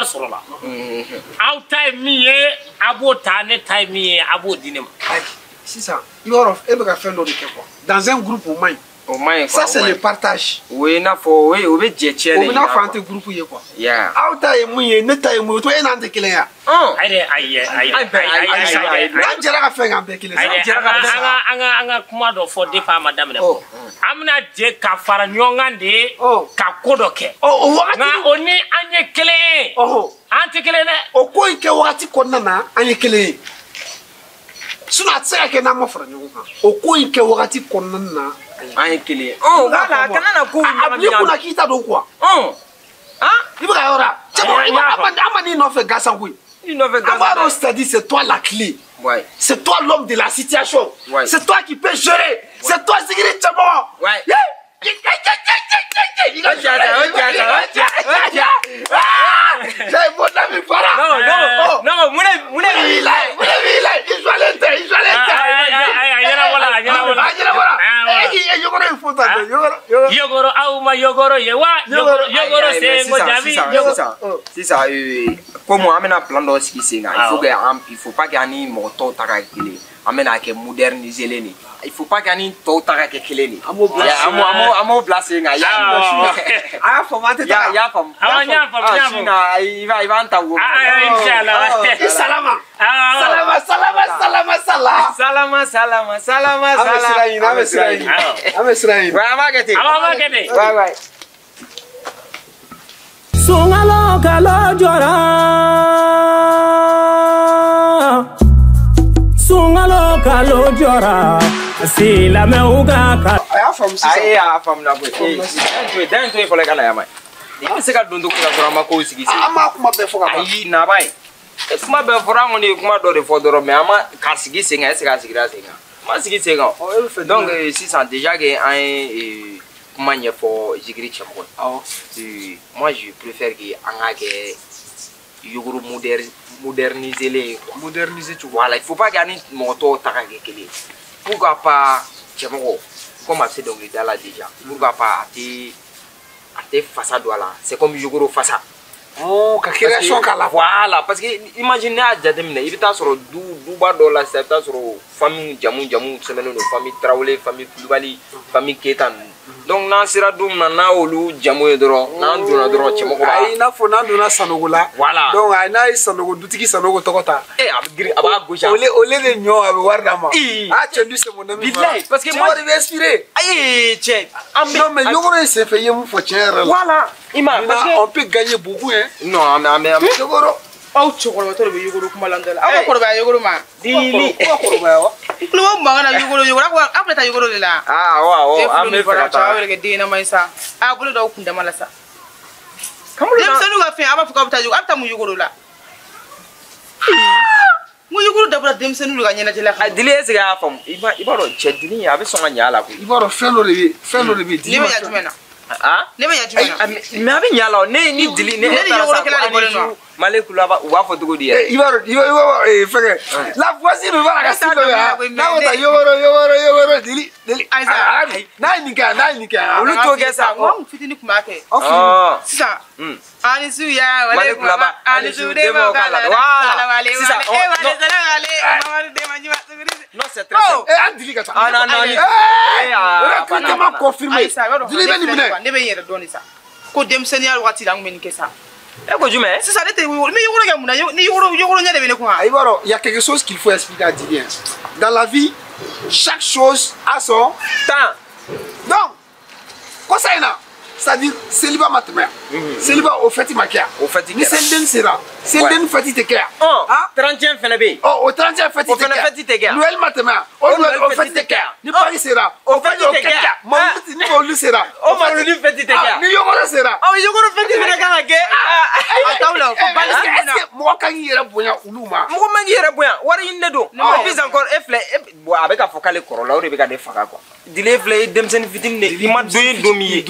b'a sɔrɔ la aw ta ye min ye a b'o ta ne ta ye min ye a b'o di ne ma sisan i b'a dɔn e bɛ ka fɛn dɔ de kɛ quoi dans un groupe o man ɲi ça c'est le partage o ye n'a fɔ o bɛ jɛ tiɲɛ de o bɛ n'a fɔ an tɛ groupe ye quoi aw ta ye mun ye ne ta ye mun ye to e n'an tɛ kelen ya n'an jɛra ka fɛn k'an bɛɛ kelen an ka kuma dɔ fɔ depuis a ma daminɛ an bɛna jɛ ka fara ɲɔgɔn kan de ka ko dɔ kɛ nka o ni an ye kelen ye an tɛ kelen dɛ o ko in kɛ wagati kɔnɔna na an ye kelen ye sinon a tɛ se ka kɛ n'an ma fara ɲɔgɔn kan o ko in kɛ wagati kɔnɔna na an ye kelen ye kana na ko a bi kunna k'i ta don quoi i bɛ ka yɔrɔ la an ma n'i nɔfɛ gansan koyi an b'a dɔn c'est-à-dire c'est toi la clé c'est toi l'homme de la situation c'est toi qui peux gérer c'est toi Zigiri Cɛmɔgɔ Yogoro aw ma yogoro ye wa yogoro c'est ngo jabi sisan comme an bɛna plan dɔ sigi sen kan il faut pas que ani mɔgɔ tɔw ta ka kelen an bɛna kɛ moderniser len de il faut pas que ani tɔw ta ka kɛ kelen de an b'o bila sen kan y'a faamu an tɛ taa y'a faamu i b'an ta wo inchallah i salama salama an bɛ sira ɲini an bɛ sira ɲini an b'a kɛ ten Sungalo kalo jora, sungalo kalo jora, si la me uga ka. Aya fam sisan. Aya fam na ko. Dan to e fole kana ya mai. Ni se ka dondo kula dɔrɔn ma ko sigi sigi. Ama kuma bɛɛ fɔ ka ban. Ayi na bai. Kuma bɛɛ fɔra ngo ni kuma dɔ de fɔ dɔrɔn mais ama ka sigi sen kan, est-ce que ka sigira sen kan? Ma sigi sen kan. Donc sisan déjà que an ye kuma ɲɛfɔ Zigiri Cɛmɔgɔ. Moi je préfère que an ka kɛ yogoro moderniser len quoi. Moderniser cogo. Voilà, il faut pas que ani mɔgɔ tɔw ta ka kɛ kelen. Pourquoi pas Cɛmɔgɔ comme a bɛ se dɔnkilida la déjà. Pourquoi pas a tɛ fasa don a la. C'est comme yogoro fasa. Ka création k'a la. Voilà, parce que imagine ne y'a jateminɛ i bɛ taa sɔrɔ duba dɔ la sisan i bɛ taa sɔrɔ famille jamu sɛbɛnnen don famille Tarawele, famille Kulibali, famille Keyita ninnu. Donc n'an sera don min na n'a olu jamu ye dɔrɔn n'an donna dɔrɔn Cɛmɔgɔ b'a. Ayi n'a fɔ n'an donna Sanogo la. Voilà. Donc n'a ye Sanogo dutigi Sanogo tɔgɔ ta. A bɛ girin a b'a gosi. Au lieu de ɲɔ a bɛ wari d'a ma. Ah cɛndu c'est mon ami. Bilayi parce que moi de bɛ inspiré. Ayi cɛ. Non mais yogoro in senfɛ i ye mun fɔ tiɲɛ yɛrɛ la. Voilà. Parce que on peut gagner beaucoup hein. Non mais yogoro. Aw cɛkɔrɔbatɔ de bɛ yogoro kuma lanto la aw ka kɔrɔbaya yogoro ma. Dili. Ko kɔrɔbaya wa. Kulo mankan na yogoro aw bɛ taa yogoro de la. Awɔ an bɛ fɛ ka taa. Aw yɛrɛ kɛ den ɲɛnama ye sa a bolo d'aw kun dama la sa. Denmisɛnninw ka fɛn a b'a fɔ k'aw bɛ taa mun yogoro la. N ko yogoro dabɔra denmisɛnninw de ka ɲɛnajɛ la. Dili est-ce que a y'a faamu i b'a dɔn cɛ Dili a bɛ sɔn ka ɲɛ a la koyi. I b'a dɔn fɛn dɔ de bɛ ne bɛ ɲɛ jumɛn na. Ne bɛ ɲɛ jumɛn na. Mais a bɛ ɲɛ a la ni Dili ne taara sa Male Kulaba u b'a fɔ cogo di yɛrɛ. I b'a dɔn fɛnkɛ la voici de b'a ka si dɔ ye n'a ko ta yogoro Dili n'a ye nin kɛ olu t'o kɛ sa. N fitinin tun b'a kɛ. Sisan ani su ya Male Kulaba ani su den b'o k'a la. Voilà sisan non c'est très simple. an Dili ka taa. Non recrutement confirmé. Dili bɛ nin minɛ. Ne bɛ n yɛrɛ dɔn de sa ko denmisɛnninya wagati la an tun bɛ nin kɛ sa. E ko jumɛn? Sisan ne tɛ yogoro kɛ mun na ni yogoro ɲɛ de bɛ ne kun wa. I b'a dɔn il y a quelque chose qu'il faut expliquer à Dili. Dans la vie chaque chose a son temps. Donc kɔsa in na c'est-à-dire célibat ma tɛmɛ yan. Célibat o fête ma kɛ yan. O fête ni seliden sera seliden fête tɛ kɛ yan. 31 fana bɛ yen. O 31 fête tɛ kɛ yan. Noël ma tɛmɛ yan. O Noël o fête tɛ kɛ yan. Ni Paris sera o fête tɛ kɛ yan. Mawuludi ni Mawuludi sera o Mawuludi fête tɛ kɛ yan. Ni yogoro sera. Yogoro fête fana kan ka kɛ. A t'aw la ko bali est-ce que mɔgɔ kan k'i yɛrɛ bonya olu ma. Mɔgɔ man k'i yɛrɛ bonya wari ɲini de don. Puis encore e filɛ a bɛ ka fɔ k'ale kɔrɔla o de bɛ ka ne faga quoi. Dili filɛ denmisɛnnin fitinin de i ma don ye don min ye.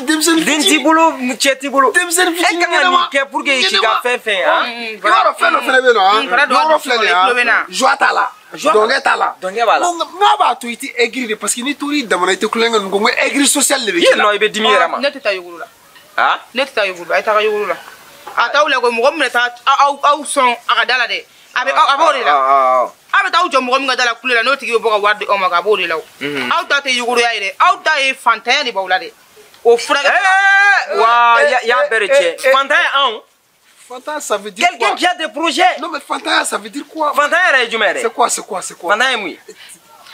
Den t'i bolo cɛ t'i bolo. Denmisɛnnin fitinin e kan ka nin kɛ pour que i k'i ka fɛn fɛn. I b'a dɔn fɛn dɔ fana bɛ yen nɔ yogoro filɛ nin ye joie t'a la. Dɔnkɛ t'a la. Dɔnkɛ b'a la. N'a b'a to i tɛ aigri de parce que n'i tor'i damana i tɛ kulonkɛ ninnu kɔ n ko aigri social de bɛ k'i la. Non i bɛ dimi i yɛrɛ ma. Ne tɛ taa yogoro la. Ne tɛ taa yogoro la a ye taga yogoro la. Ata ula ko mo ngom ta au son akadala de. Abe abore la. Abe ta ujo mo ngom ngadala kulela no tigi bo ka warde o ma ka abore la. Au ta te yuguru ya ire. Au ta e fantin de bawla de. O frère. Wa ya berche. Fantin an. Fantin, ça veut dire quelqu'un qui a des projets. Non mais Fantin, ça veut dire quoi? Fantin est du maire. C'est quoi? Fantin est mouille.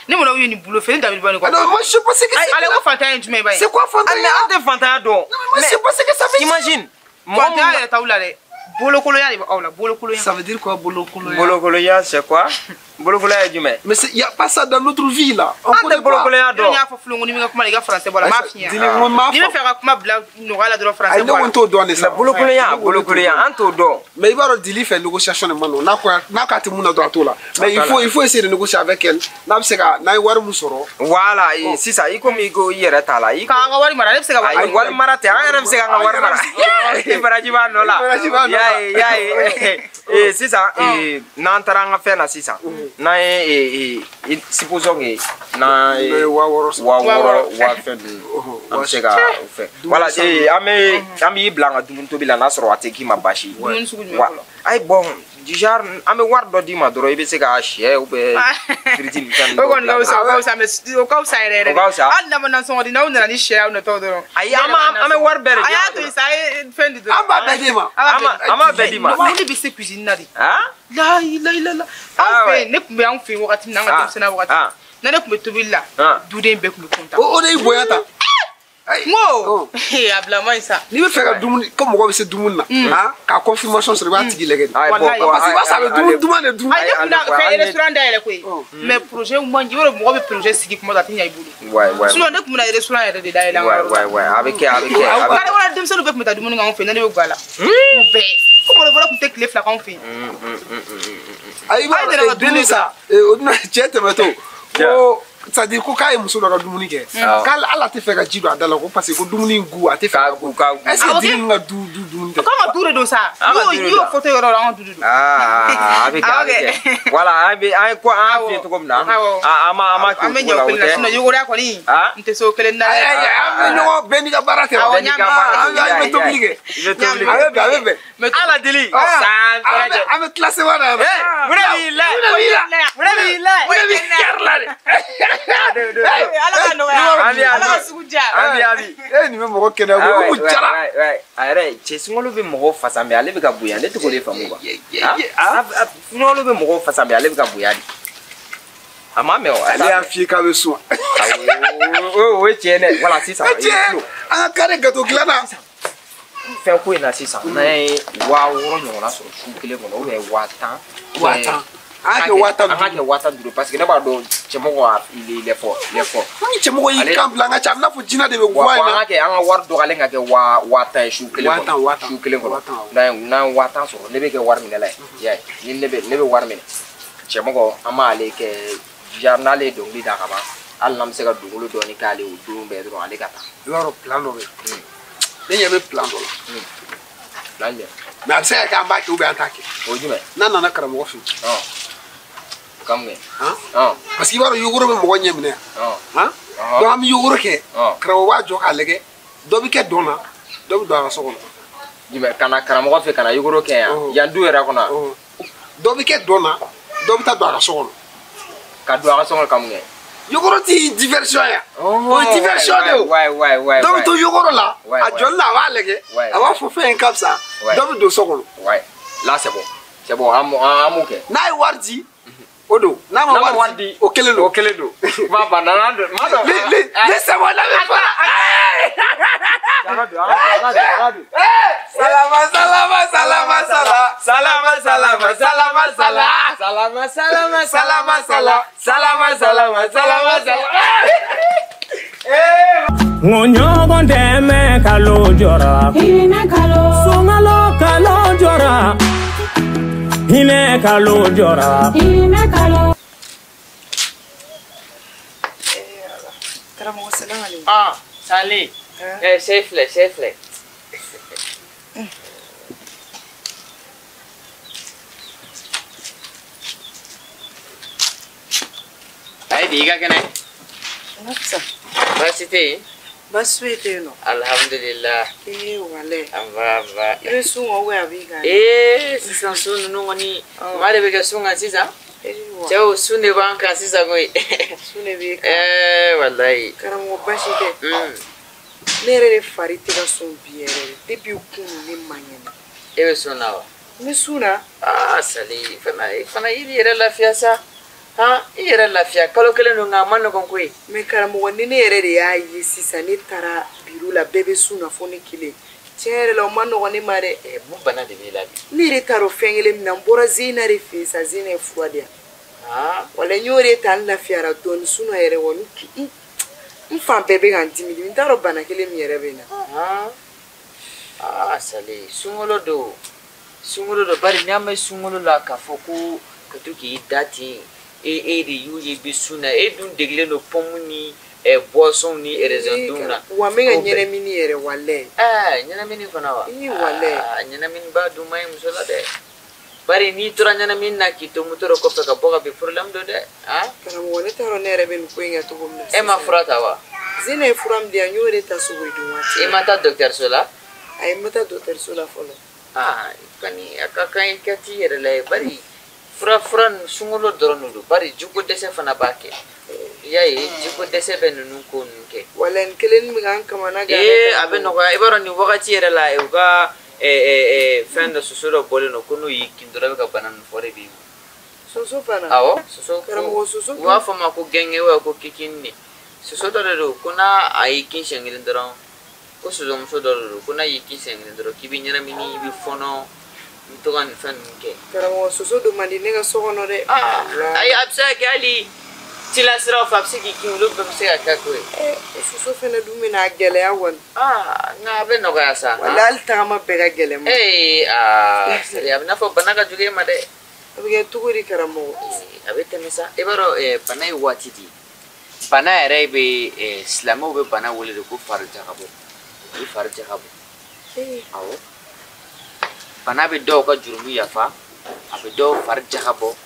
Ni mo na wi ni boulot fait David Bani quoi. Non, moi je sais pas ce que c'est. Allez, on Fantin du maire. C'est quoi Fantin? Mais on Fantin donc. Mais je sais pas ce que ça veut dire. Imagine. Fantin est ta oula de. Bolo koloya de ba oula, bolo koloya. Ça veut dire quoi bolo koloya? Bolo koloya c'est quoi? Bolo koloya du maire. Mais il y a pas ça dans notre vie là. On connaît bolo koloya donc. Il y a faut flongo ni mi kuma les gars français voilà ma fille. Dis moi ma. Ni me faire kuma bla no gala de français. Ay no to donner ça. Bolo koloya anto donc. Mais il va dire faire négociation de mano. Na ka ti muna do atola. Mais il faut essayer de négocier avec elle. Na biseka na war musoro. Voilà, et si ça iko mi go yera tala iko. Ka wari mara ne biseka ay wari mara te ay biseka nga wari mara. Barajiba no la. Ya si ça na taranga fe na si ça. Na supposons que na wa fe am sega fe. Voilà, ami blanga dumun to bila na soro ateki ma bashi. Ay bon du genre ame war do di ma doro ibe sega chie ou be fritin kan. O gon gausa me o gausa ere. Anda manan so di na una ni chie una to doro. Ay ame war bere. Ay to isa fendi do. Amba bedima. Ama bedima. Ni bi se cuisine na di. Ah? La. Afe ne kumbe an fi wakati na ngata sena wakati. Na ne kumbe to billa. Duden be kumbe konta. O de boyata. Ngo. Abla man ça. Ni be faire dumuni comme ko be se dumuna. Ah, ka confirmation sur ba tigi legen. Wallahi parce que ça be dumane dum. Ay ne kuna fait restaurant d'ailleurs quoi. Mais projet mo ngi woro mo be projet sigi ko mo da tinya ibulu. Ouais. Sinon ne kuna restaurant ya de d'ailleurs. Ouais. Avec. Kala wala dem selu be mo ta dumuni ngam fe na ne be gwala. Be. Como le voilà pour te clé flacon fait. Ay ba de ça. O na chete meto. O ça dit ko kay muso ka dumuni ke. Kala ala te fe ka jido adala ko parce que dumuni ngu ate fe ka gu. Est-ce que dit nga dumuni. Comment tour do ça? Yo photo yo la du. Avec. Voilà, ay ko an fi to comme na. Ama ko. Ame nyaw pelina sino yo gora ko ni. Nte so kelen na. Ay no beni ka barate. Beni ka barate. Ay me to obligé. Avec. Mais ala dili. Ame classé wala. Ni me mo kena ko jara. Ayre, chesungolo be mo fasa me ale be ka buya ne to ko le famu ba. Ngolo be mo fasa me ale be ka buya di. Ama me o ale afie ka be so. Oui, tiene. Voilà, c'est ça. Ah, carré gâteau glana. Fais quoi là, c'est ça. Na wa woro nyona so shu kele ko no be watan. Ake watan duro parce que d'abord do chemoko il est fort. Ni chemoko yi camp la nga cham na fu jina de be wa na ke an war do gale nga ke watan shu kele ko. Na watan so ne be ke war mi la. Ya, ni ne be war mi. Chemoko ama ale ke journal do li da kama. Allah nam se ka dungulu do ni kale o do be do ale kata. Loro plan do be. Ne yeme plan do. Plan de. Mais am se ka ba ki o be attaquer. O jume. Nana na karamo fi. Kamge. Parce qu'il va yogoro be mo nyemne. Do am yogoro ke. Karamo wa jo ka lege. Do bi ke dona. Do bi do ara sokolo. Jume kana karamo fe kana yogoro ke ya. Yandu era kona. Do bi ke dona. Do bi ta do ara sokolo. Ka do ara sokolo kamge. Yogoro ti diversion ya. O diversion de. Ouais. Donc to yogoro là, a John la va lege. Ava fo fe en cap ça. Do bi do sokolo. Ouais. Là c'est bon. C'est bon, amuke. Na I wardi. Odo, na ma wardi. Okelelo. Va banana. Laissez-moi la même pas. Ngonyogo ndeme kalo jora. Hine kalo. Songalo kalo jora. Hine kalo jora. Karamo salam alaikum. Salut. Safely. Ay, diga que no. Nafsa. Vas a Baswete no. Alhamdulillah. Wale. Ava. Ibe sunga we abiga. Sisa sunu nungoni. Mare bega sunga sisa. Chao sune banka sisa goi. Sune beka. Wallahi. Karamo bashike. Nere fariti ga sun biere. Debi ukunu ni manyana. Ewe sunawa. Me suna. Sali. Fana ili yere lafiya sa. Yere lafiya. Kalo kele nunga mano konkui. Me karamo wani ne yere de ya yi sisa ni tara biru la bebe suna foni kile. Chere la mano wani mare. Bubana de bilabi. Ni re taro fengele minambora zina re fisa zina fuadia. Wala nyore tan lafiya ra don suna yere woni. Mfam bebe gantimidi. Mintaro bana kele mi yere bena. Sali. Sungolo do bari nyama sungolo la kafoku katuki dati eri yu yebi suna edun degle no pomuni boisson ni erezanduna wa menga nyene mini ere wale nyene mini fana wa wale nyene mini ba du mai musola de bari ni tura nyene mini na kito mutoro ko ka boga be problem do de kana mo ne taro nere ben ko inga to bomna ma furata wa zine furam dia nyore ta so widu wati mata docteur sola ay mata docteur sola folo kani akakai kati ere le bari furan sungolo doronudu bari jugo dese fana bake yayi jugo dese benunu ko nke walen kelen mi gan kamana ga abeno ga ibaro ni wakati ere la uga fenda susuro boleno kunu yikindura ka banan fore bi soso fana soso karamo soso wa fama ko genge wa ko kikinni soso do kuna ayikin shengilin doron ko suzum so do kuna yikin shengilin doron kibinyana mini bi fono Tugan fan ke. Karamo soso do mandi nega sogono de. Ay absa gali. Tila sira fapsi ki kimulo bamse akako. Soso fena du mina gele awon. Nga be no ga sa. Wala altama pega gele mo. Sari abna fo banaga juge made. Abige tuguri karamo. Abete mesa ebaro panai watidi. Pana ere be islamo be pana wole ko farja kabo. Ni farja kabo. Awo. Pana be do ka jurumi yafa abe do farja kabo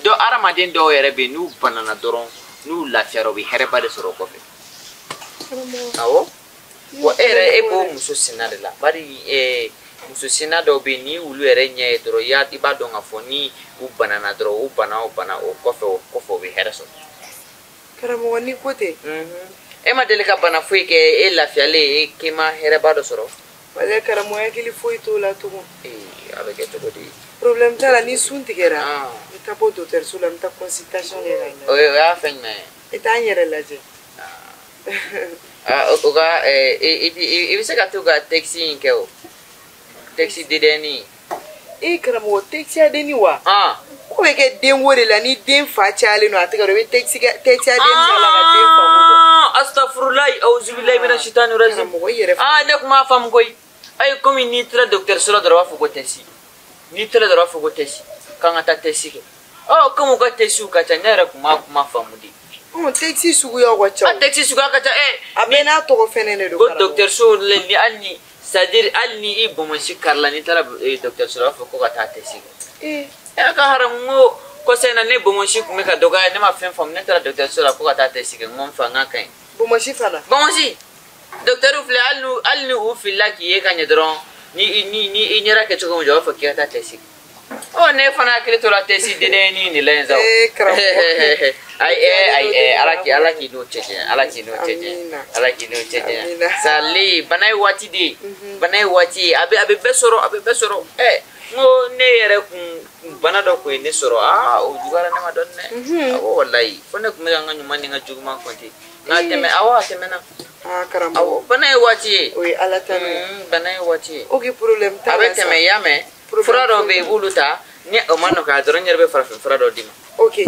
do aramadin do yere be nu banana doron nu lafiaro bi hereba de soro ko fe awo wo ere ebo muso sinade la bari muso sinado be ni ulu ere nye doro ya ti ba do ngafoni u banana doro u bana o kofo be hereso karamo wani kote ma delika bana fuike lafiale kema hereba do soro wala karamo ya kili foi to la to avec to di problème tala ni sunti kera ni tapo docteur sula mta consultation le raina ya fen me etanyere la je oga ibise ka to ga taxi nkeo taxi dedeni karamo taxi adeni wa ko be ke den wore la ni den fa chale no ataka be taxi adeni la ga den fa wodo astaghfirullah auzu billahi minash shaitani rajim ne kuma fam koy ay komi ni tra docteur solo dara fa ko tesi ni tra dara fa ko tesi kanga ta tesi ke komo ka tesi ka tanyara kuma famudi taxi sugu ya wacha taxi sugu ka ta abena to ko fenene do ko docteur solo le ni alni c'est-à-dire alni ibomo shikarla ni tra docteur solo fa ko ta tesi ka harango ko sena ne bomo shi kuma ka doga ne ma fen fam ne tra docteur solo ko ta tesi ke ngom fa ngakai bomo shi fana bomo shi docteur ufle alni ufilla ki ka nyedron ni nyera ke choko mo fa ki ta tesi ne fana kile to la tesi de ni lenza ay alaki no cheche sali banai wati abe besoro ngo ne yere kun bana do ko ne soro o jugara ne ma donne wallahi fone ko mega nganyu mani nga juguma konti na teme temena karamo banai wati alatame banai wati ogi problem ta abe teme yame furado be buluta ni o manno ka doron yerbe farafin furado dima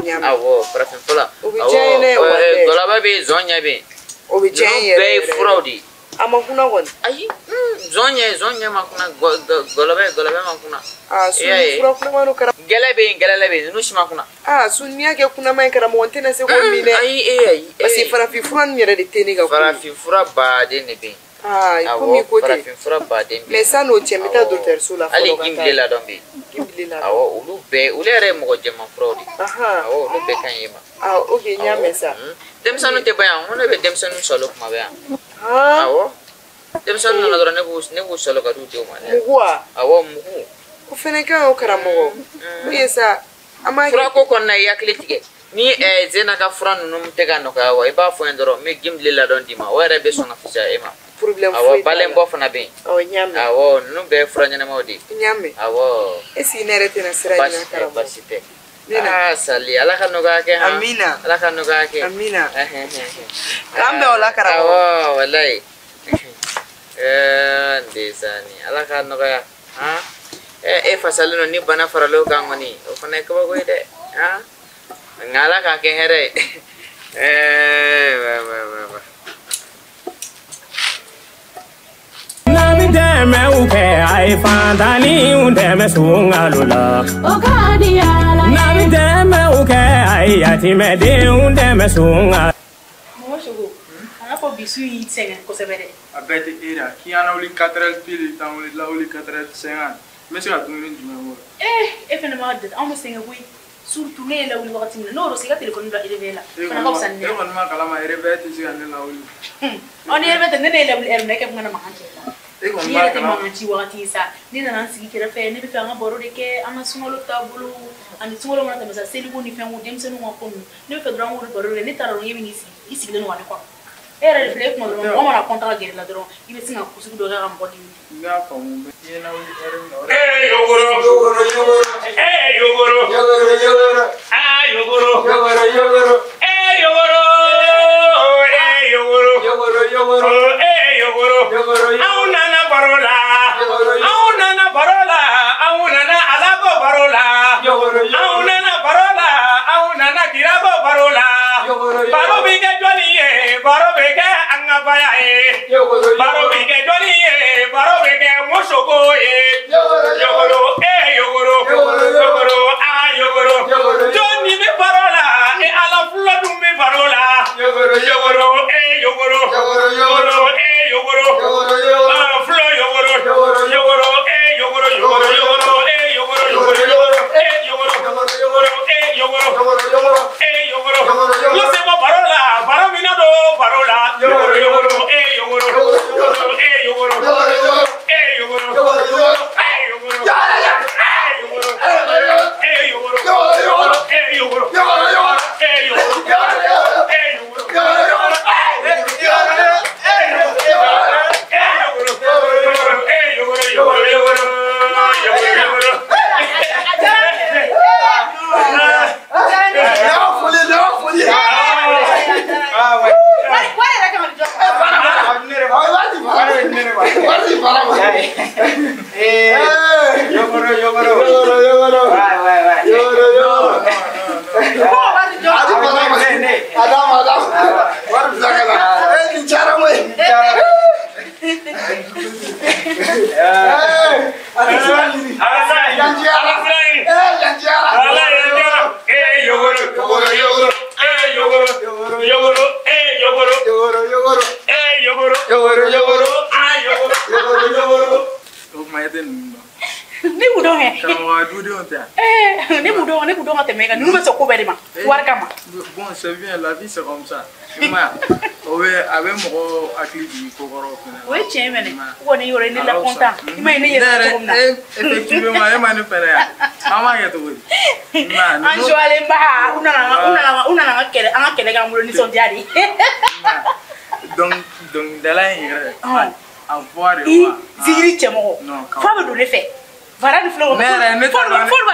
nyama farafin fula obijene golaba be zonya be obijene be furadi ama kuna gon ai zonya makuna golaba makuna fura kuna mano kara gelebe nushi makuna sunya ke kuna mai kara mo ntena se ko mine ai basi farafin fura nyere de teni ga farafin fura ba de ne be Ah, il faut m'y côté. Mais ça, nous tiens, mettez docteur sous la allez, Gimble la dombe. Awo, ulu be, ulere mo jema fraude. Aha. Awo, ulu be kan yema. Ah, ok, nyame ça. Dem sanu te bayan, on be dem sanu solo kuma bayan. Ah. Awo. Dem sanu na dora ne bu solo ka du te o mane. Mugwa. Awo, mugu. Ko fene kan o karamogo. Oui ça. Ama Fura ko kon na yakle tige. Ni zena ka fura nunu tega no ka wa iba fo endoro me Gimble la don dima. Wa re be so na fisa ema. Problème awo balen bo fana be awo nyame awo nu be fura nyana mawdi nyame awo esi nerete na sira nyana karamo basite ah sali ala kanu ga ke ha amina ala kanu ga ke amina kambe wala karamo awo wallahi ndesani ala kanu ga ha fasalino ni bana faralo ga ngoni o fana ko go ide ha ngala ka ke here wa deme uke ai fandani undeme sungalula okadiala nabi deme uke ai atime de undeme sunga mo shogo ana ko bisu yi senga ko sebere abete era ki ana oli 4 pili tan oli la oli 4 senga monsieur a tourné du même fene ma de amo senga wi surtout ne la wuli wakati mina no rosi ga telephone la ile vela kana ko sanne ko ma kala ma revete si ande la oli on revete ne la wuli er meke ngana ma hanche ni yɛrɛ tɛ mankan ci wagati sa ni nana sigi kɛrɛfɛ ne bɛ fɛ an ka baro de kɛ an ka sunkalo taabolo ani sunkalo mana tɛmɛ sa seliku ni fɛnw denmisɛnninw ka ko ninnu ne bɛ fɛ dɔrɔn an k'olu baro de ne taara dɔrɔn e bɛ n'i sigi i sigilen don ka ne kɔnɔ e yɛrɛ de filɛ e kuma dɔrɔn mɔgɔ mana kɔnta ka gɛrɛ la dɔrɔn i bɛ sin ka kusugu dɔ kɛ ka mɔgɔ dimi n y'a faamu yogoro yogoro yogoro ah yogoro yogoro yogoro Bon, c'est bien, la vie c'est comme ça. Avec mon activité, oui, tiens, mais on est au la content. Effectivement, il m'a fait donc, de là, avoir Voilà le flow. Faut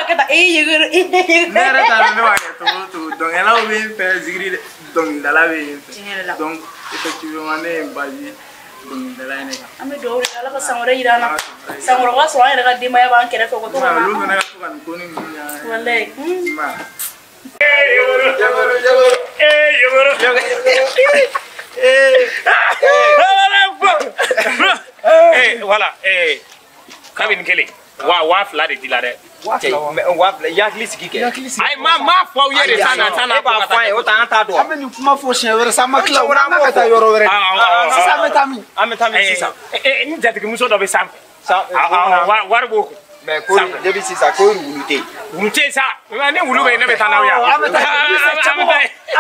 que ta Nere ta no ya to donc elle a bien fait zigri donc dans la vie. Donc effectivement ne baji donc de la ne. Ame do ala ka sangore irana. Sangoro wa so ayere ka dima ya ban kere ko to. Ma lu na ka kan ko ni ya. Wallahi. Ma. Voilà, kabin kele. Wa fila de dila dɛ yakili sigi kɛ ayi ma fɔ aw ye de tan na b'a fɔ an ye o ta an t'a dɔn an bɛ nin kuma fɔ siɲɛ wɛrɛ sa an ma tila o la an ka taa yɔrɔ wɛrɛ sisan an bɛ taa min an bɛ taa min sisan ni jatigimuso dɔ bɛ sanfɛ wari b'o kun mais ko depuis sisan ko wulu tɛ yen wulu tɛ yen sa ni wulu bɛ yen ne bɛ taa n'aw ye an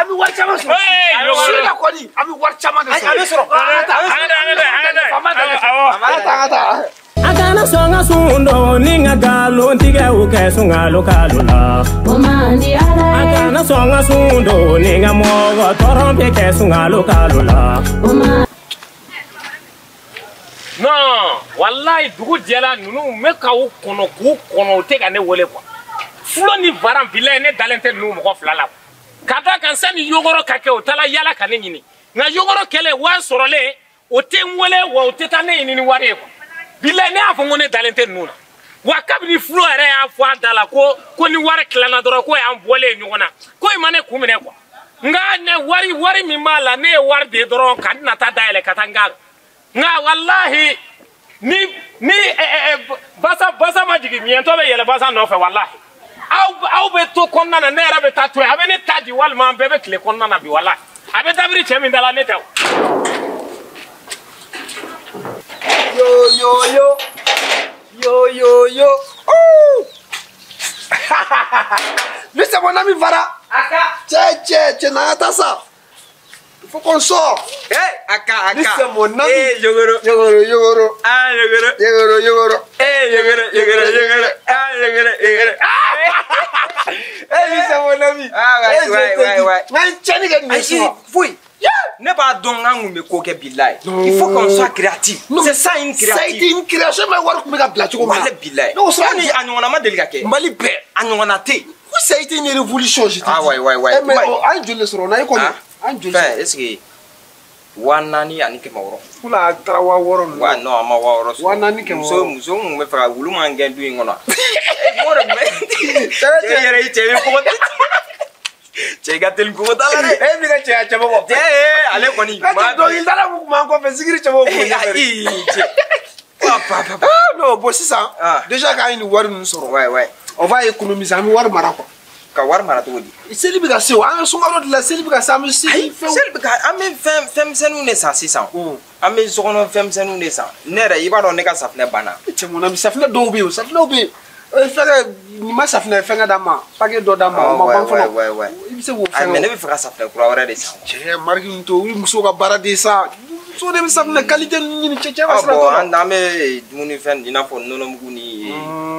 bɛ wari caman sɔrɔ su la kɔni an bɛ wari caman de sɔrɔ an bɛ sɔrɔ an ka taa Akana songa sundo ninga galo ntige uke sungalo kalula. Akana songa sundo ninga mogo torompe ke sungalo kalula. Non, wallahi dugu jɛla nunu me ka u kɔnɔ k'u kɔnɔ u tɛ ka ne wele quoi. Fulo ni varan vilain ne dalen tɛ ninnu mɔgɔ fila la. Ka da kan sani yogoro ka kɛ u taala yala ka ne ɲini. Nka yogoro kɛlen wari sɔrɔlen o tɛ n wele wa o tɛ taa ne ɲini ni wari ye quoi. Bilahi ne y'a fɔ n ko ne dalen tɛ ninnu na. Wa kabini fulo yɛrɛ y'a fɔ a da la ko ni wari tilanna dɔrɔn ko y'an bɔlen ɲɔgɔn na. Ko in ma ne kun minɛ quoi. Nka ne wari min b'a la ne ye wari de dɔrɔn ka na taa dayɛlɛ ka taa n ka nga wallahi ni basa ma jigi miɛntɔ bɛ yɛlɛ basa nɔfɛ wallahi aw bɛ to kɔnɔna na ne yɛrɛ bɛ taa to yen a bɛ ne ta di walima an bɛɛ bɛ tile kɔnɔna na bi wallahi a bɛ dabiri cɛ min da la ne tɛ yo lui c'est mon ami Vara tiens n'a pas ça. Il faut qu'on sort. Aka. Lui c'est mon ami. Yogoro. Ah, yogoro. Yogoro. Ah, yogoro. Lui c'est mon ami. Ah, ouais. Mais tiens, fouille. Ne b'a dɔn an kun bɛ ko kɛ bilaye. Il faut qu'on soit créatif. C'est ça une créative. Ça a été une création mais wari kun bɛ ka bila cogo min na. Wale bilaye. Non, ça ni a ɲɔgɔnna ma deli ka kɛ. Mali bɛɛ a ɲɔgɔnna tɛ yen. Ça a été une révolution je te dis. Ah ouais. Mais an joli sɔrɔ n'a ye kɔni. An joli. Fɛn est-ce que 400 ani 600. Kula a taara 600 ninnu. Wa non a ma 600 sɔrɔ. 400 ni 600. Muso mun bɛ fɛ ka wulu man gɛn du in kɔnɔ. Mɔgɔ dɔ bɛ. Cɛ yɛrɛ cɛ bɛ kɔgɔ. Cɛ ka teli kɔgɔ t'a la dɛ. E min ka cɛ ka cɛbɔ bɔ. Cɛ ale kɔni. Ka dɔnkilidala mun kun b'an kɔfɛ sigiri cɛbɔ kun ɲɛfɛ. Non bon sisan déjà k'an ye nin wari ninnu sɔrɔ. On va économiser an bɛ wari mara quoi. Ka wari mara cogo di? Seli bɛ ka se o an ye sunkalo de la seli bɛ ka se an bɛ seli fɛnw. Seli bɛ ka an bɛ fɛn misɛnninw de san sisan. An bɛ sokɔnɔ fɛn misɛnninw de san. Ne yɛrɛ i b'a dɔn ne ka safunɛ banna. Cɛ mun na safunɛ dɔw bɛ yen safunɛw bɛ yen. Fɛnkɛ nin ma safunɛ fɛnkɛ d'a ma paquet dɔ d'a ma o ma ban fɔlɔ. I bɛ se k'o fɛn. Mais ne bɛ fɛ ka safunɛ kura wɛrɛ de san. Cɛ marque ninnu to i muso ka baara de sa. Muso de bɛ safunɛ qualité ninnu ɲini cɛ ka sira t'o la. An bɛ dumuni fɛn i n'a fɔ nɔnɔmugu ni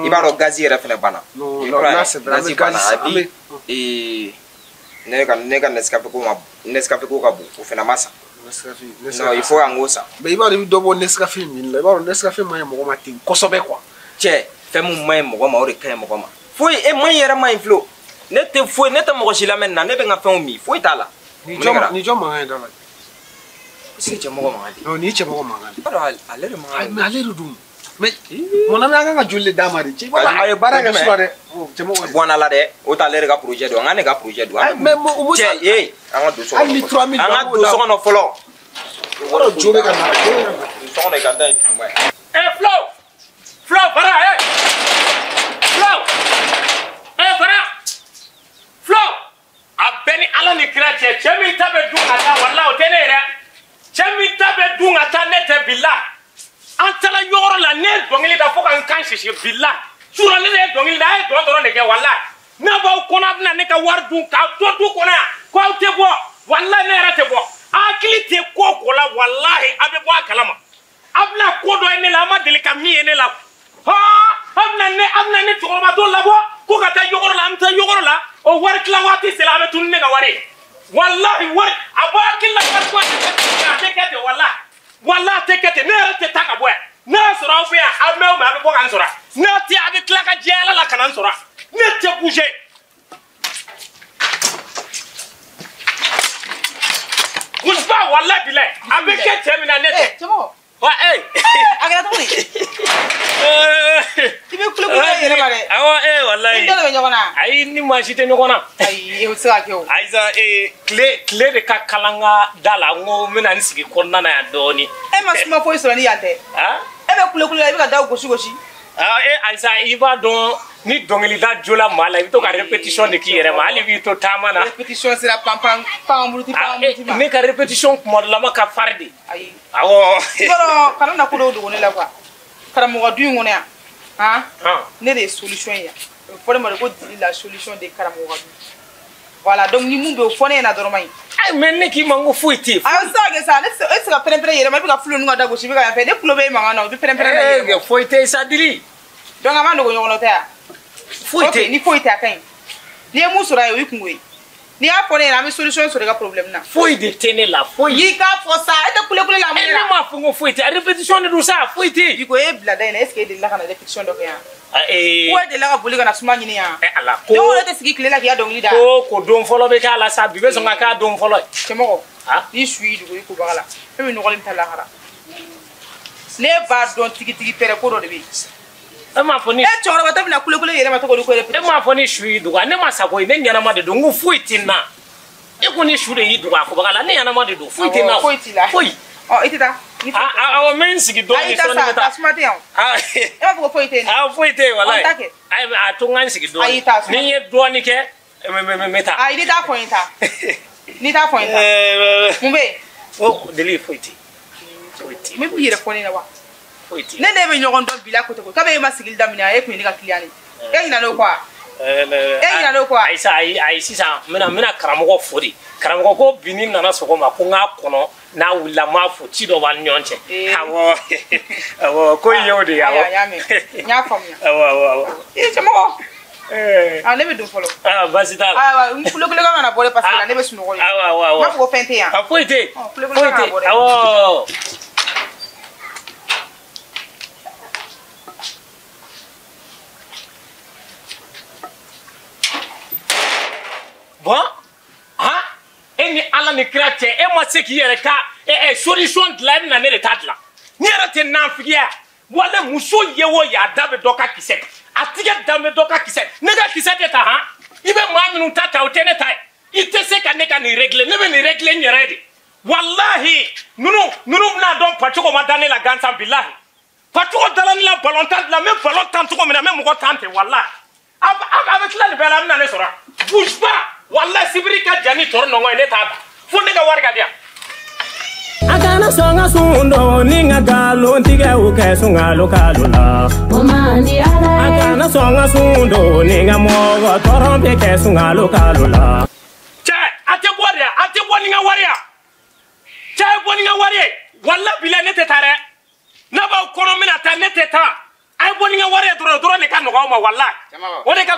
i b'a dɔn gazi yɛrɛ fɛnɛ banna. Gazi banna a bi ne ka Nescafé ko ka bon o fɛnɛ ma san. Non il faut an k'o san. Mais i b'a dɔn i bɛ dɔ bɔ Nescafé min la i b'a dɔn Nescafé man ɲi mɔgɔ ma ten kosɛbɛ quoi. Cɛ fɛn mun man ɲi mɔgɔ ma o de ka ɲi mɔgɔ ma. Foyi e man ɲi yɛrɛ man ɲi filo. Ne tɛ mɔgɔ si lamɛn na ne bɛ n ka fɛnw min foyi t'a la. Ni jɔn mankan ye da la. Est-ce que cɛ mɔgɔ mankan tɛ? Non ni cɛ mɔgɔ mankan tɛ. I b'a dɔn ale de mankan. Mais ale de dun. Mais mon ami an kan ka joli de d'a ma de. A ye baara kɛ sura dɛ. Cɛ mɔgɔ. Bɔn ala dɛ o t'ale yɛrɛ ka projet don an ka ne ka projet don. Mais o cɛ an ka don so kɔnɔ. Hali ni 3000 an ka don so kɔnɔ fɔlɔ. Wɔrɔ jo bɛ ka na. So kɔnɔ i ka da yen tuma ye. Flo Vara Flo a bɛɛ ni ala ni kira cɛ min ta bɛ dun ka taa wallahi o tɛ ne yɛrɛ cɛ min ta bɛ dun ka taa ne tɛ billahi an taara yɔrɔ la ne ye dɔnkili da fo ka n kan sisi billahi sura ne ye dɔnkili da a ye dɔn dɔrɔn de kɛ wallahi n'a b'aw kɔnɔ a bɛna ne ka wari dun k'a to du kɔnɔ yan ko aw tɛ bɔ wallahi ne yɛrɛ tɛ bɔ hakili tɛ ko o ko la wallahi a bɛ bɔ a kalama a bɛna ko dɔ ye ne la a ma deli ka min ye ne la a bɛna ne cɛkɔrɔba dɔ labɔ ko ka taa yɔgɔrɔ la an bɛ taa yɔgɔrɔ la o wari tila waati sera a bɛ tunu ne ka wari wallahi wari a bɔ hakili la wari ko a tɛ kɛ ten wallahi a tɛ kɛ ten ne yɛrɛ tɛ taa ka bɔ yan n'a y'a sɔrɔ aw fɛ yan aw mɛn o mɛn a bɛ bɔ ka n sɔrɔ n'a tɛ a bɛ tila ka diɲɛ ala la ka na n sɔrɔ ne tɛ bouger bouge pas wallahi bilahi a bɛ kɛ cɛ min na ne tɛ. Wa a kɛra cogo di? I bɛ kulo yɛrɛ ma dɛ. Awɔ wallahi. I dalen bɛ ɲɔgɔn na. Ayi ni maa si tɛ ɲɔgɔn na. Ayi o tɛ se ka kɛ o. Ayisa tile de ka kalan n ka da la n ko n bɛna n sigi kɔnɔna na yan dɔɔni. E ma suma foyi sɔrɔ ni yan tɛ. E bɛ kule la i bɛ ka daw gosi gosi. Aïssa, il va donc ni dongilida jola mala, il faut la répétition de qui est mal, il faut tamana. Répétition c'est la pam Mais la répétition comme la maka fardi. Aïe. Ah oh. Non, quand on a coulé de la voix. Quand on a dû on est hein? N'est des solutions ya. Il faut me la solution des caramois. Voilà, donc ni mumbe au fond et na dormai. Ay men ki mango fouiti. Ah ça, est-ce que prendre yere ma bi ka fulu nga dago ci bi ka fait des clobé ma nga no bi prendre yere. Fouiti ça dili. Donc amando go nyolo ta. Fouiti ni fouiti akan. Ni musura yo ikungwe. Ni a fone na mi solution sur le problème na. Fouiti tene la fouiti. Yi ka fo ça et de kule la mo. Et ma fongo fouiti, répétition de tout ça, fouiti. Diko e blada est-ce que de la kana répétition do ya. Quoi de la boliga na suma nyini ya. Ala ko. Do le te sigi kile la ya dong lida. Ko don folo be ka la sa bi be so ka don folo. Chemo. Ah, ni shui du ko bagala. E mi no golim tala hara. Ne ba don tigi pere ko do de bi. E ma foni. E choro ba tabna kule yere ma to ko ko e ma foni shui du ne ma sa ko ne nyana ma de do ngu fuiti na. E ko ni shui de yi du ko bagala ne nyana ma de do fuiti na. Fuiti la. Foi. Oh, itita. Ah, men sigi do ni so ni ta. Ah, e ma ko fuiti ni. Ah, fuiti wallahi. Ai a to ngan sigi do. Ni ye do ni ke meta. Ah, ni ta pointa. Ni ta pointa. Mumbe. Oh, deli fuiti. Fuiti. Me bi yere foni na wa. Ne ne be nyogon do bila ko to ko be ma sigil damina e ko ni ka client e ina no kwa ina no kwa ai sisa mina karamo fori karamo ko bini nana so ko ma ko nga kono na wula ma fo ti do wan nyonche awo ko yodi ya me nya fam ya awo e chamo ne be do folo basita kulo ga na bole parce que ne be suno ko awo ma ko fente ya foite foite awo bon hein et ni ala ni krate e ma se ki yere ka solution de la na ne ta la ni era te na fiya wala muso yewo ya dabe doka kise atiga dabe doka kise ne ga kise de ta ha ibe ma minu ta ta otene ta ite se ka ne ka ni régler ne be ni régler ni ready wallahi nunu na don pachuko madane la gansa billahi pachuko dalani la balontan la même balontan to ko me na même ko tante wallahi avec la belle amna ne sora bouge pas wallahi sibrika jani tor no ngoy ne ta fonde ga warga dia akana songa sundo ninga galo ntige uke sunga lokalula omani ala akana songa sundo ninga mogo torompe ke sunga lokalula che ate boninga waria che boninga waria wallahi bila ne te tare na ba kono mina ta ne te ta ay boninga waria doro ne kan no ma wallahi o de ka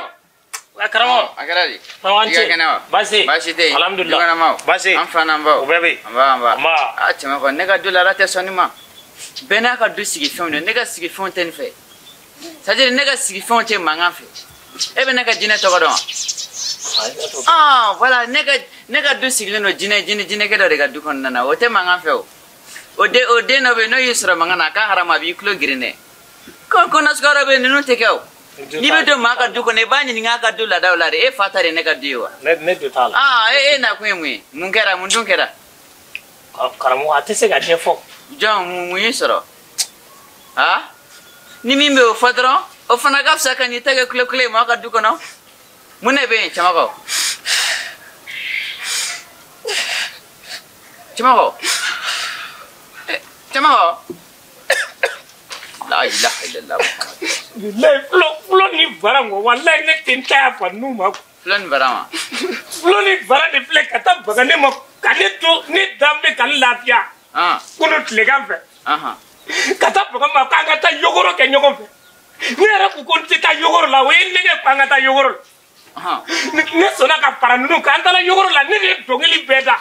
Akaramo. Akaradi. Mawanche. Basi. Basi te. Alhamdulillah. Dugana mau. Basi. Amfana mbao. Ubebe. Amba. Ma. Achama ko nega dula rate sonima. Bena ka du sigi fon nega sigi fon ten fe. C'est-à-dire nega sigi fon te manga fe. E be nega jine to godon. Ah, voilà nega du sigi no jine ke do rega du kon nana. O te manga fe o. Ode no be no yusra manga na ka harama bi klo girine. Ko nasgara be no te keo. Ni be do maka du ko ne bani nga ka du la dawla e fatare ne ka diwa ne do tala na ko emwe mun kera mun dun kera karamo atese ga defo jam mun yisoro ni mimbe o fadro o fana ka saka ni tege kule maka du ko no mun ne be chamako la ilaha illallah Flo ni barango wallahi ne tinta fa numa flo ni barama flo ni barade fle kata bagane mo kaneto ni dambe kan lafiya kuno tlegambe kata bagama kangata yogoro ke nyogombe ni era ku konti ta yogoro la we ne ke kangata yogoro ne sona ka paranu kanta la yogoro la ne dongeli beda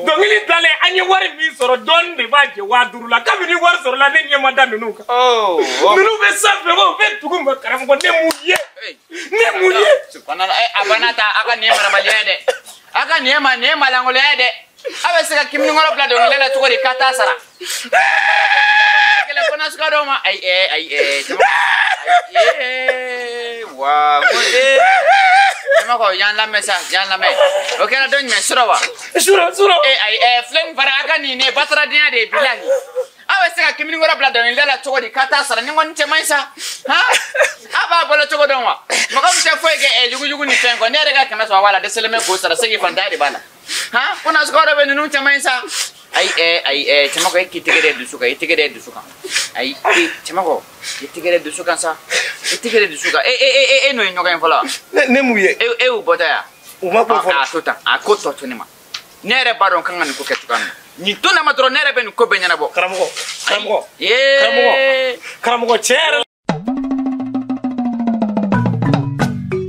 dongeli dale anye wari mi soro don de baje waduru la kabini war soro la ne nyema danu nuka nunu be sabe go be tugumba karam go ne muye subhanallah abanata aka ne mara balede aka ne ma la ngolede abe sika kimni ngolo blado ngela to ko kata sara kele kona suka do ma wa Tema ko yan la mesa o kera don me suro wa suro flen para aka ni ne batra dia de bilahi awe se ka kimini ngora bla dɔnkilida la cogo di ka taa sara ni kɔni cɛ man ɲi sa a b'a bolo cogo dɔn wa mɔgɔ min tɛ foyi kɛ jugujugu ni fɛn kɔ ne yɛrɛ ka 100 b'a la dɛsɛlen bɛ k'o sara segi fantanya de b'a la ko na sukaro bɛ ninnu cɛ man ɲi sa ayi cɛmɔgɔ e k'i tɛgɛ dɛ dusu kan i tɛgɛ dɛ dusu kan ayi cɛmɔgɔ i tɛgɛ dɛ dusu kan sa i tɛgɛ dɛ dusu kan e n'o ye ɲɔgɔn ye fɔlɔ ne m'u ye e y'u bɔtɔ yan u ma ko fɔlɔ a to tan a ko tɔ to ne ma ne yɛrɛ b'a dɔn kan ka nin ko kɛ cogoya min na nin to na ma dɔrɔn ne yɛrɛ bɛ nin ko bɛɛ ɲɛnabɔ karamɔgɔ tiɲɛ yɛrɛ